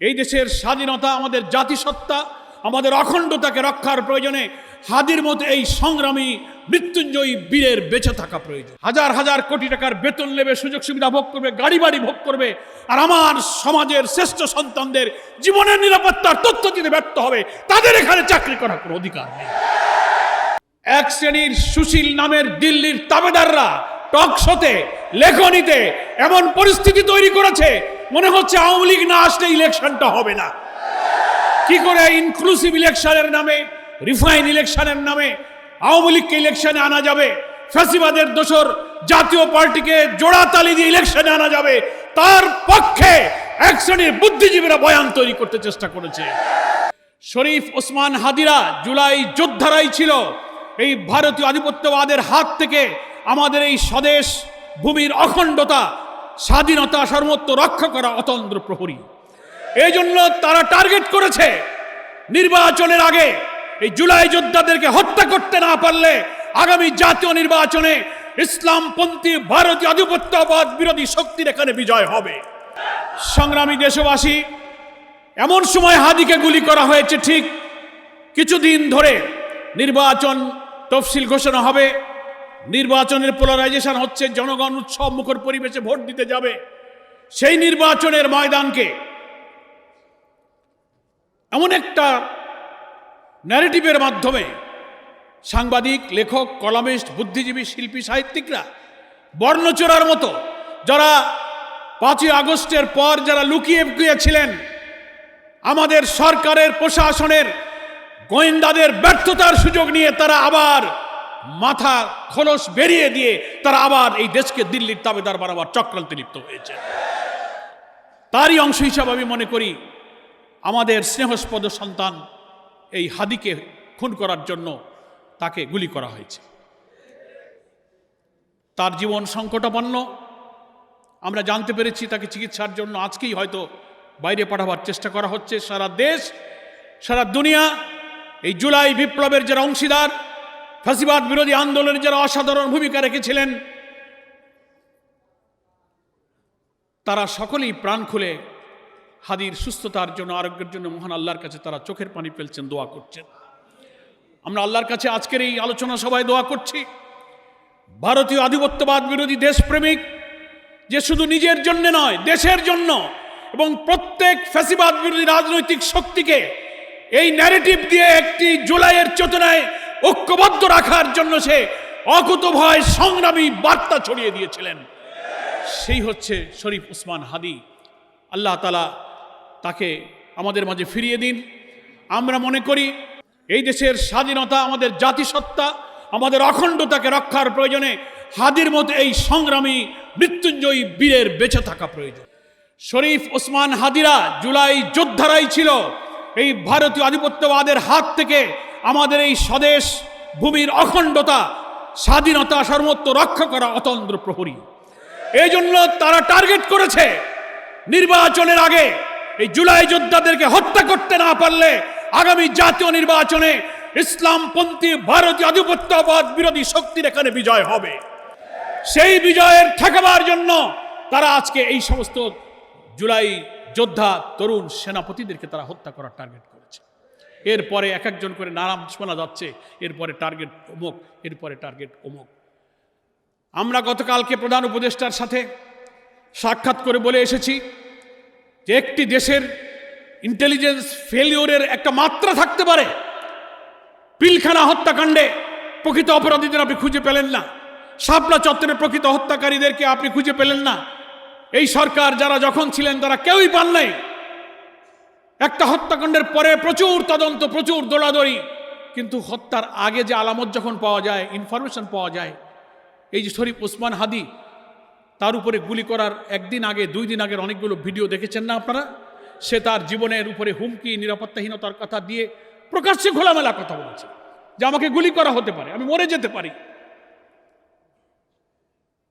এই দেশের স্বাধীনতা, আমাদের জাতিসত্তা, আমাদের অখণ্ডতাকে রক্ষার প্রয়োজনে হাদির মতো এই সংগ্রামী মৃত্যুঞ্জয়ী বীরের বেঁচে থাকা প্রয়োজন। হাজার হাজার কোটি টাকার বেতন নেবে, সুযোগ সুবিধা ভোগ করবে, গাড়ি বাড়ি ভোগ করবে, আর আমার সমাজের শ্রেষ্ঠ সন্তানদের জীবনের নিরাপত্তার তথ্য দিতে ব্যর্থ হবে, তাদের এখানে চাকরি করার কোনো অধিকার নেই। এক শ্রেণীর সুশীল নামের দিল্লির তাবেদাররা টক শোতে, লেখনীতে এমন পরিস্থিতি তৈরি করেছে মনে হচ্ছে আওয়ামী লীগ না আসলে ইলেকশনটা হবে না। কি করে ইনক্লুসিভ ইলেকশনের নামে, রিফাইন ইলেকশনের নামে আওয়ামী লীগকে ইলেকশনে আনা যাবে, ফ্যাসিবাদের দোসর জাতীয় পার্টিকে জোড়াতালি দিয়ে ইলেকশনে আনা যাবে, তার পক্ষে এক শ্রেণীর বুদ্ধিজীবীরা বয়ান তৈরি করতে চেষ্টা করেছে। শরীফ ওসমান হাদিরা জুলাই যোদ্ধারাই ছিল এই ভারতীয় আধিপত্যবাদের হাত থেকে আমাদের এই স্বদেশ ভূমির অখণ্ডতা, স্বাধীনতা সর্বত্র রক্ষা করা অতন্দ্র প্রহরী। এই জন্য তারা টার্গেট করেছে নির্বাচনের আগে এই জুলাই যোদ্ধাদেরকে হত্যা করতে না পারলে আগামী জাতীয় নির্বাচনে ইসলামপন্থী ভারতীয় আধিপত্যবাদ বিরোধী শক্তির এখানে বিজয় হবে। সংগ্রামী দেশবাসী, এমন সময় হাদিকে গুলি করা হয়েছে ঠিক কিছুদিন ধরে নির্বাচন তফসিল ঘোষণা হবে, নির্বাচনের পোলারাইজেশন হচ্ছে, জনগণ উৎসব মুখর পরিবেশে ভোট দিতে যাবে। সেই নির্বাচনের ময়দানকে এমন একটা ন্যারেটিভের মাধ্যমে সাংবাদিক, লেখক, কলামিস্ট, বুদ্ধিজীবী, শিল্পী, সাহিত্যিকরা বর্ণচোরার মতো যারা 5ই আগস্টের পর যারা লুকিয়ে গিয়েছিলেন, আমাদের সরকারের প্রশাসনের গোয়েন্দাদের ব্যর্থতার সুযোগ নিয়ে তারা আবার মাথা খোলস বেরিয়ে দিয়ে তারা আবার এই দেশকে দিল্লির তাবেদার বানাবার চক্রান্তে লিপ্ত হয়েছে। তারই অংশ হিসাবে আমি মনে করি আমাদের স্নেহস্পদ সন্তান এই হাদিকে খুন করার জন্য তাকে গুলি করা হয়েছে। তার জীবন সংকটাপন্ন। আমরা জানতে পেরেছি তাকে চিকিৎসার জন্য আজকেই হয়তো বাইরে পাঠাবার চেষ্টা করা হচ্ছে। সারা দেশ, সারা দুনিয়া এই জুলাই বিপ্লবের যারা অংশীদার, ফ্যাসিবাদ বিরোধী আন্দোলনে যারা অসাধারণ ভূমিকা রেখেছিলেন, তারা সকলেই প্রাণ খুলে হাদির সুস্থতার জন্য, আরোগ্যের জন্য মহান আল্লাহর কাছে তারা চোখের পানি ফেলছেন, দোয়া করছেন। আমরা আল্লাহর কাছে আজকের এই আলোচনা সভায় দোয়া করছি ভারতীয় আধিপত্যবাদ বিরোধী দেশপ্রেমিক যে শুধু নিজের জন্য নয়, দেশের জন্য এবং প্রত্যেক ফ্যাসিবাদ বিরোধী রাজনৈতিক শক্তিকে এই ন্যারেটিভ দিয়ে একটি জুলাইয়ের চেতনায় ঐক্যবদ্ধ রাখার জন্য সে অকুতোভয় সংগ্রামী বার্তা ছড়িয়ে দিয়েছিলেন। সেই হচ্ছে শরীফ ওসমান হাদি। আল্লাহ তাআলা তাকে আমাদের মাঝে ফিরিয়ে দিন। আমরা মনে করি এই দেশের স্বাধীনতা, আমাদের জাতিসত্তা, আমাদের অখণ্ডতাকে রক্ষার প্রয়োজনে হাদির মতো এই সংগ্রামী মৃত্যুঞ্জয়ী বীরের বেঁচে থাকা প্রয়োজন। শরীফ ওসমান হাদিরা জুলাই যোদ্ধারাই ছিল এই ভারতীয় আধিপত্যবাদের হাত থেকে আমাদের এই স্বদেশ ভূমির অখণ্ডতা, স্বাধীনতা সর্বত্র রক্ষা করা অতন্দ্র প্রহরী। এই জন্য তারা টার্গেট করেছে নির্বাচনের আগে এই জুলাই যোদ্ধাদেরকে হত্যা করতে না পারলে আগামী জাতীয় নির্বাচনে ইসলামপন্থী ভারতীয় আধিপত্যবাদ বিরোধী শক্তির এখানে বিজয় হবে। সেই বিজয়ের ঠেকাবার জন্য তারা আজকে এই সমস্ত জুলাই যোদ্ধা তরুণ সেনাপতিদেরকে তারা হত্যা করার টার্গেট করেছে। এরপরে এক একজন করে নাম শোনা যাচ্ছে, এরপরে টার্গেট অমুক, এরপরে টার্গেট অমুক। আমরা গতকালকে প্রধান উপদেষ্টার সাথে সাক্ষাৎ করে বলে এসেছি যে একটি দেশের ইন্টেলিজেন্স ফেলিওরের একটা মাত্রা থাকতে পারে। পিলখানা হত্যাকাণ্ডে প্রকৃত অপরাধীদের আপনি খুঁজে পেলেন না, শাপলা চত্বরের প্রকৃত হত্যাকারীদেরকে আপনি খুঁজে পেলেন না। এই সরকার যারা যখন ছিলেন তারা কেউই পান নাই। একটা হত্যাকাণ্ডের পরে প্রচুর তদন্ত, প্রচুর দৌড়াদৌড়ি, কিন্তু হত্যার আগে যে আলামত যখন পাওয়া যায়, ইনফরমেশন পাওয়া যায়, এই যে শরীফ ওসমান হাদি, তার উপরে গুলি করার একদিন আগে, 2 দিন আগের অনেকগুলো ভিডিও দেখেছেন না আপনারা? সে তার জীবনের উপরে হুমকি, নিরাপত্তাহীনতার কথা দিয়ে প্রকাশ্যে খোলামেলা কথা বলেছে যে আমাকে গুলি করা হতে পারে, আমি মরে যেতে পারি,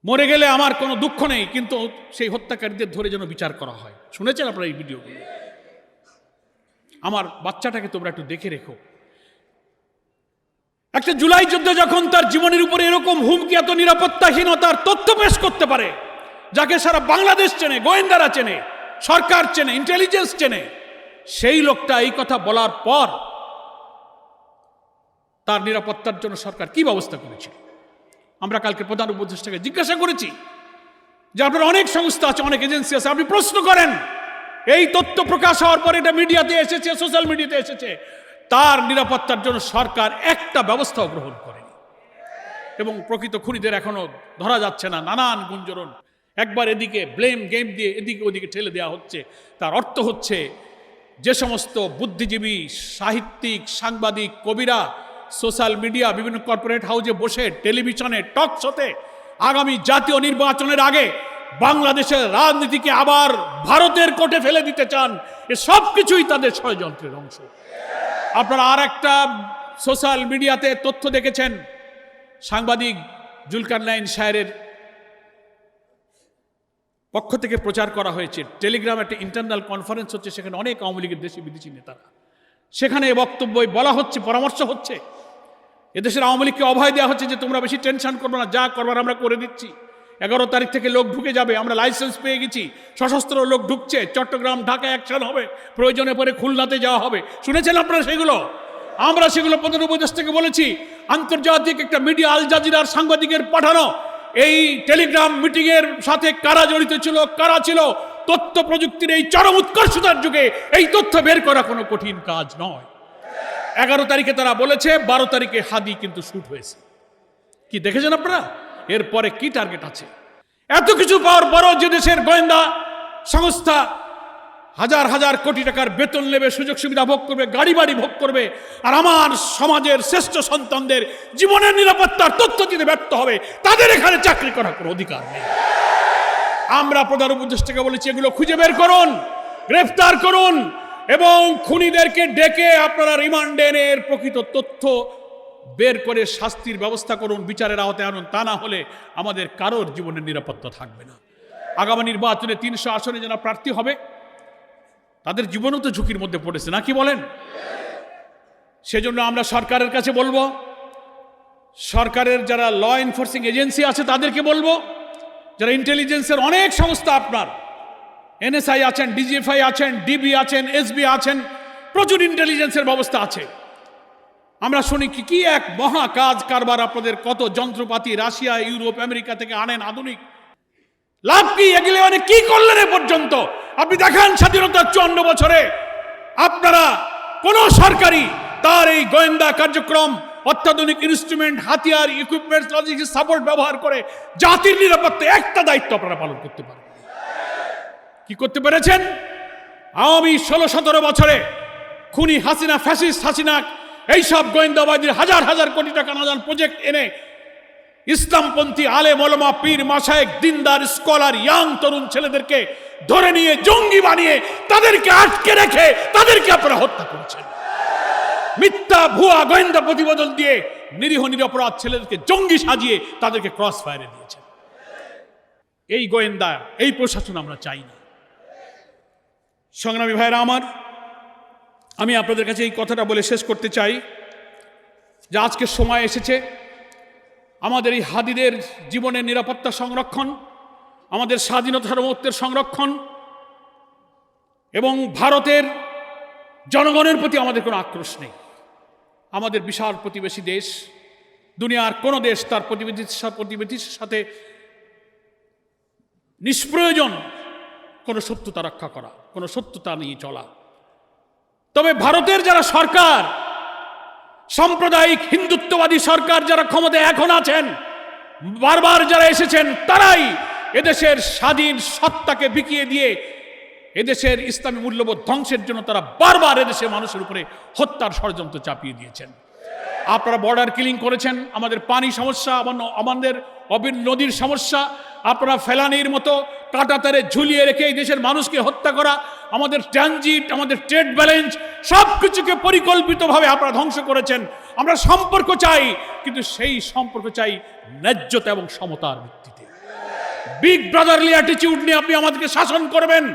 মরে গেলে আমার কোনো দুঃখ নেই, কিন্তু সেই হত্যাকারীদের ধরে যেন বিচার করা হয়। শুনেছেন আপনারা এই ভিডিওগুলো? আমার বাচ্চাটাকে তোমরা একটু দেখে রেখো। একটা জুলাই যোদ্ধা যখন তার জীবনের উপরে এরকম হুমকি, এত নিরাপত্তাহীনতার তথ্য পেশ করতে পারে, যাকে সারা বাংলাদেশ চেনে, গোয়েন্দারা চেনে, সরকার চেনে, ইন্টেলিজেন্স চেনে, সেই লোকটা এই কথা বলার পর তার নিরাপত্তার জন্য সরকার কি ব্যবস্থা করেছিল? আমরা কালকে প্রধান উপদেষ্টাকে জিজ্ঞাসা করেছি যে আপনার অনেক সংস্থা আছে, অনেক এজেন্সি আছে, আপনি প্রশ্ন করেন, এই তথ্য প্রকাশ হওয়ার পর এটা মিডিয়াতে এসেছে, সোশ্যাল মিডিয়াতে এসেছে, তার নিরাপত্তার জন্য সরকার একটা ব্যবস্থাও গ্রহণ করেনি এবং প্রকৃত খুনিদের এখনো ধরা যাচ্ছে না। নানান গুঞ্জরণ, একবার এদিকে ব্লেম গেম দিয়ে এদিকে ওদিকে ঠেলে দেওয়া হচ্ছে। তার অর্থ হচ্ছে যে সমস্ত বুদ্ধিজীবী, সাহিত্যিক, সাংবাদিক, কবিরা সোশ্যাল মিডিয়া, বিভিন্ন কর্পোরেট হাউসে বসে, টেলিভিশনে, টক শোতে আগামী জাতীয় নির্বাচনের আগে বাংলাদেশের রাজনীতিকে আবার ভারতের কোর্টে ফেলে দিতে চান, এ সব কিছুই তাদের ষড়যন্ত্রের অংশ। আপনারা আর একটা সোশ্যাল মিডিয়াতে তথ্য দেখেছেন, সাংবাদিক জুলকারনাইন সাহেবের পক্ষ থেকে প্রচার করা হয়েছে। টেলিগ্রাম একটা ইন্টারনাল কনফারেন্স হচ্ছে, সেখানে অনেক আওয়ামী লীগের দেশি বিদেশি নেতারা, সেখানে বক্তব্য বলা হচ্ছে, পরামর্শ হচ্ছে, এদেশের আওয়ামী লীগকে অভয় দেওয়া হচ্ছে যে তোমরা বেশি টেনশন করবে না, যা করবার আমরা করে দিচ্ছি। 11 তারিখ থেকে লোক ঢুকে যাবে, আমরা লাইসেন্স পেয়ে গেছি, সশস্ত্র লোক ঢুকছে, চট্টগ্রাম ঢাকা অ্যাকশন হবে, প্রয়োজনে পরে খুলনাতে যাওয়া হবে। শুনেছেন আপনারা সেগুলো? আমরা সেগুলো প্রধান উপদেষ্টাকে বলেছি। আন্তর্জাতিক একটা মিডিয়া আল জাজিরার সাংবাদিকের পাঠানো এই টেলিগ্রাম মিটিংয়ের সাথে কারা জড়িত ছিল, কারা ছিল, তথ্য প্রযুক্তির এই চরম উৎকর্ষতার যুগে এই তথ্য বের করা কোনো কঠিন কাজ নয়। 11 তারিখে তারা বলেছে, 12 তারিখে হাদি কিন্তু শুট হয়েছে। কি দেখেছেন আপনারা? এরপরে কি টার্গেট আছে? এত কিছু পাওয়ার পরও যে দেশের গোয়েন্দা সংস্থা হাজার হাজার কোটি টাকার বেতন নেবে, সুযোগ সুবিধা ভোগ করবে, গাড়ি বাড়ি ভোগ করবে, আর আমার সমাজের শ্রেষ্ঠ সন্তানদের জীবনের নিরাপত্তার তথ্য দিতে ব্যর্থ হবে, তাদের এখানে চাকরি করার কোনো অধিকার নেই। আমরা প্রধান উপদেষ্টাকে বলেছি, এগুলো খুঁজে বের করুন, গ্রেফতার করুন এবং খুনিদেরকে ডেকে আপনারা রিমান্ডে এনে এর প্রকৃত তথ্য বের করে শাস্তির ব্যবস্থা করুন, বিচারের আওতায় আনুন। তা না হলে আমাদের কারোর জীবনের নিরাপত্তা থাকবে না। আগামী নির্বাচনে 300 আসনে যারা প্রার্থী হবে তাদের জীবনও তো ঝুঁকির মধ্যে পড়েছে, নাকি বলেন? সেজন্য আমরা সরকারের কাছে বলবো, সরকারের যারা ল এনফোর্সিং এজেন্সি আছে তাদেরকে বলবো, যারা ইন্টেলিজেন্সের অনেক সংস্থা, আপনার এনএসআই আছেন, ডিজিএফআই আছেন, ডিবি আছেন, এসবি আছেন, প্রচুর ইন্টেলিজেন্সের ব্যবস্থা আছে। আমরা শুনি কি এক মহা কাজ কারবার, আপনাদের কত যন্ত্রপাতি রাশিয়া, ইউরোপ, আমেরিকা থেকে আনেন আধুনিক। লাভ কি? এগুলো অনেক কি করলেন এ পর্যন্ত? আপনি দেখান স্বাধীনতার 54 বছরে আপনারা কোন সরকারি তার এই গোয়েন্দা কার্যক্রম, অত্যাধুনিক ইনস্ট্রুমেন্ট, হাতিয়ার, ইকুইপমেন্টস, লজিস্টিক সাপোর্ট ব্যবহার করে জাতির নিরাপত্তা একটা দায়িত্ব আপনারা পালন করতে পারেন? কি করতে পেরেছেন? আওয়ামী 16-17 বছরে খুনি হাসিনা, ফ্যাসিস্ট হাসিনা, এইসব গোয়েন্দাবাদীর হাজার হাজার কোটি টাকা নাজান প্রজেক্ট এনে ইসলামপন্থী আলেম ওলামা, পীর, মাশায়েখ, দিনদার, স্কলার, ইয়াং তরুণ ছেলেদেরকে ধরে নিয়ে জঙ্গি বানিয়ে তাদেরকে আটকে রেখে তাদেরকে আপনারা হত্যা করেছেন। মিথ্যা ভুয়া গোয়েন্দা প্রতিবেদন দিয়ে নিরীহ নিরপরাধ ছেলেদেরকে জঙ্গি সাজিয়ে তাদেরকে ক্রস ফায়ারে দিয়েছেন। এই গোয়েন্দা, এই প্রশাসন আমরা চাই না। সংগ্রামী ভাইরা আমার, আমি আপনাদের কাছে এই কথাটা বলে শেষ করতে চাই যে আজকে সময় এসেছে আমাদের এই হাদিদের জীবনের নিরাপত্তা সংরক্ষণ, আমাদের স্বাধীনতা সার্বভৌমত্বের সংরক্ষণ এবং ভারতের জনগণের প্রতি আমাদের কোনো আক্রোশ নেই। আমাদের বিশাল প্রতিবেশী দেশ, দুনিয়ার কোনো দেশ তার প্রতিবেশীর সাথে নিষ্প্রয়োজন কোনো শত্রুতা রক্ষা করা, কোনো শত্রুতা নিয়ে চলা। তবে ভারতের যারা সরকার, সাম্প্রদায়িক হিন্দুত্ববাদী সরকার যারা ক্ষমতায় এখন আছেন, বারবার যারা এসেছেন, তারাই এদেশের স্বাধীন সত্তাকে বিকিয়ে দিয়ে এদেশের ইসলামী মূল্যবোধ ধ্বংসের জন্য তারা বারবার এদেশের মানুষের উপরে হত্যার ষড়যন্ত্র চাপিয়ে দিয়েছেন। আপনারা বর্ডার কিলিং করেছেন, আমাদের পানি সমস্যা, আমাদের নদীর সমস্যা, আপনারা ফেলানির মতো কাঁটাতারে ঝুলিয়ে রেখে এই দেশের মানুষকে হত্যা করা, আমাদের ট্রানজিট, আমাদের ট্রেড ব্যালেন্স সব কিছুকে পরিকল্পিতভাবে আপনারা ধ্বংস করেছেন। আমরা সম্পর্ক চাই, কিন্তু সেই সম্পর্ক চাই ন্যায্যতা এবং সমতার ভিত্তিতে। বিগ ব্রাদারলি অ্যাটিটিউড নিয়ে আপনি আমাদেরকে শাসন করবেন।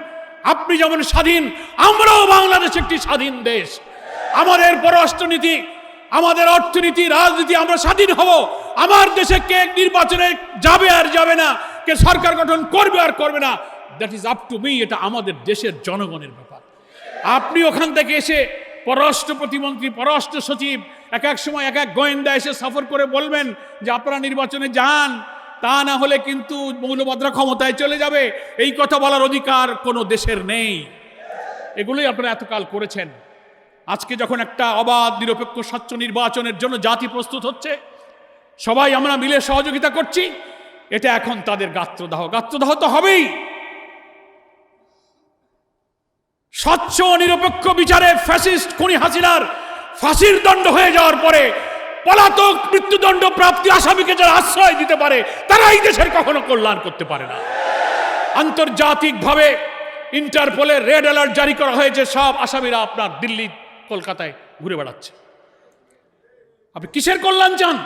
আপনি যেমন স্বাধীন, আমরাও বাংলাদেশ একটি স্বাধীন দেশ। আমাদের পররাষ্ট্রনীতি, আমাদের অর্থনীতি, রাজনীতি, আমরা স্বাধীন হব। আমার দেশে কে নির্বাচনে যাবে আর যাবে না, কে সরকার গঠন করবে আর করবে না, that is up to me. এটা আমাদের দেশের জনগণের ব্যাপার। আপনি ওখান থেকে এসে পররাষ্ট্র প্রতিমন্ত্রী, পররাষ্ট্র সচিব, এক এক সময় এক এক গোয়েন্দা এসে সফর করে বলবেন যে আপনারা নির্বাচনে যান, তা না হলে কিন্তু মৌলবাদরা ক্ষমতায় চলে যাবে। এই কথা বলার অধিকার কোনো দেশের নেই। এগুলোই আপনারা এতকাল করেছেন। আজকে যখন একটা অবাধ নিরপেক্ষ স্বচ্ছ নির্বাচনের জন্য জাতি প্রস্তুত হচ্ছে, সবাই আমরা মিলে সহযোগিতা করছি, এটা এখন তাদের গাত্রদাহ তো হবেই। স্বচ্ছ নিরপেক্ষ বিচারে ফ্যাসিস্ট খুনি হাসিনার ফাঁসির দণ্ড হয়ে যাওয়ার পরে পলাতক মৃত্যুদণ্ড প্রাপ্তি আসামিকে যারা আশ্রয় দিতে পারে, তারা এই দেশের কখনো কল্যাণ করতে পারে না। আন্তর্জাতিকভাবে ইন্টারপোলের রেড অ্যালার্ট জারি করা হয়েছে, সব আসামিরা আপনার দিল্লি কলকাতায় ঘুরে বেড়াচ্ছে। আপনি কিসের কল্যাণ চান?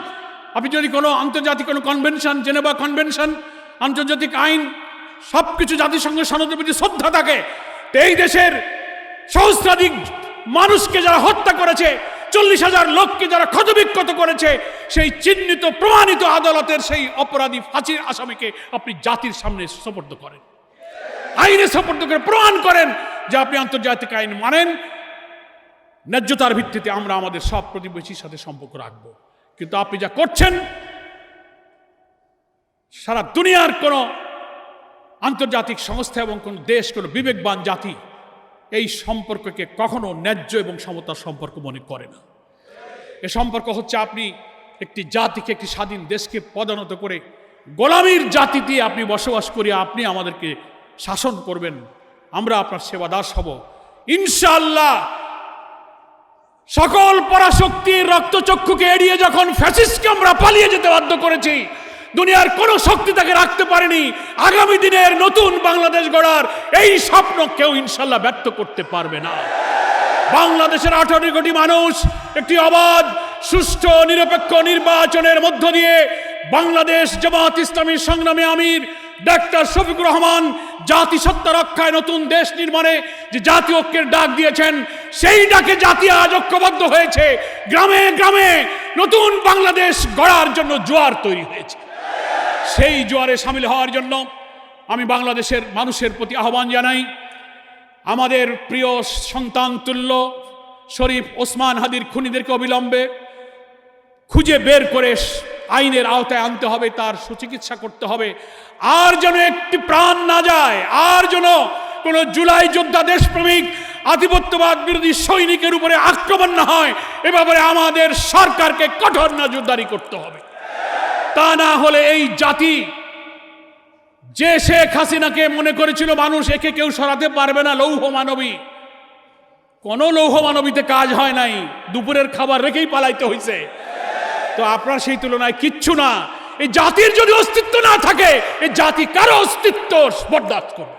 আপনি যদি কোনো আন্তর্জাতিক কোনো কনভেনশন, জেনেভা কনভেনশন, আন্তর্জাতিক আইন, সবকিছু জাতিসংঘের সনদের প্রতি শ্রদ্ধা থাকে, এই দেশের সহস্রাধিক মানুষকে যারা হত্যা করেছে, 40,000 লোককে যারা ক্ষতবিক্ষত করেছে, সেই চিহ্নিত প্রমাণিত আদালতের সেই অপরাধী ফাঁসির আসামিকে আপনি জাতির সামনে সোপর্দ করেন, আইনে সোপর্দ করে প্রমাণ করেন যে আপনি আন্তর্জাতিক আইন মানেন। ন্যায্যতার ভিত্তিতে আমরা আমাদের সব প্রতিবেশীর সাথে সম্পর্ক রাখব। কিন্তু আপনি যা করছেন, সারা দুনিয়ার কোনো আন্তর্জাতিক সংস্থা এবং কোন দেশ, কোনো বিবেকবান জাতি এই সম্পর্ককে কখনো ন্যায্য এবং সমতার সম্পর্ক মনে করে না। এ সম্পর্ক হচ্ছে আপনি একটি জাতিকে, একটি স্বাধীন দেশকে পদানত করে গোলামীর জাতি দিয়ে আপনি বসবাস করিয়ে আপনি আমাদেরকে শাসন করবেন, আমরা আপনার সেবাদাস হব ইনশাআল্লাহ। সকল পরাশক্তির রক্তচক্ষুকে এড়িয়ে যখন ফ্যাসিস্টকে আমরা পালিয়ে যেতে বাধ্য করেছি, দুনিয়ার কোন শক্তি তাকে রাখতে পারেনি। আগামী দিনের নতুন বাংলাদেশ গড়ার এই স্বপ্ন কেউ ইনশাল্লাহ ব্যর্থ করতে পারবে না। বাংলাদেশের 18 কোটি মানুষ একটি অবাধ, সুষ্ঠু, নিরপেক্ষ নির্বাচনের মধ্য দিয়ে বাংলাদেশ জামাত ইসলামীর সংগ্রামী আমির ডাক্তার শফিকুর রহমান জাতিসত্তা রক্ষায়, নতুন দেশ নির্মাণে যে জাতীয় ঐক্যের ডাক দিয়েছেন, সেই ডাকে জাতি আজ ঐক্যবদ্ধ হয়েছে। গ্রামে গ্রামে নতুন বাংলাদেশ গড়ার জন্য জোয়ার তৈরি হয়েছে। সেই জোয়ারে সামিল হওয়ার জন্য আমি বাংলাদেশের মানুষের প্রতি আহ্বান জানাই। আমাদের প্রিয় সন্তান তুল্য শরীফ ওসমান হাদির খুনিদেরকে অবিলম্বে খুঁজে বের করে আইনের আওতায় আনতে হবে, তার সুচিকিৎসা করতে হবে। আর যেন একটি প্রাণ না যায়, আর যেন কোনো জুলাই যোদ্ধা, দেশপ্রেমিক, আধিপত্যবাদ বিরোধী সৈনিকের উপরে আক্রমণ না হয়, এ ব্যাপারে আমাদের সরকারকে কঠোর নজরদারি করতে হবে। তা না হলে এই জাতি, যে শেখ হাসিনাকে মনে করেছিল মানুষ একে কেউ সরাতে পারবে না, লৌহ মানবী, কোন লৌহ মানবীতে কাজ হয় নাই, দুপুরের খাবার রেখেই পালাইতে হয়েছে। তো আপনার সেই তুলনায় কিচ্ছু না। এই জাতির যদি অস্তিত্ব না থাকে, এই জাতি কারো অস্তিত্ব বরদাস্ত করবে।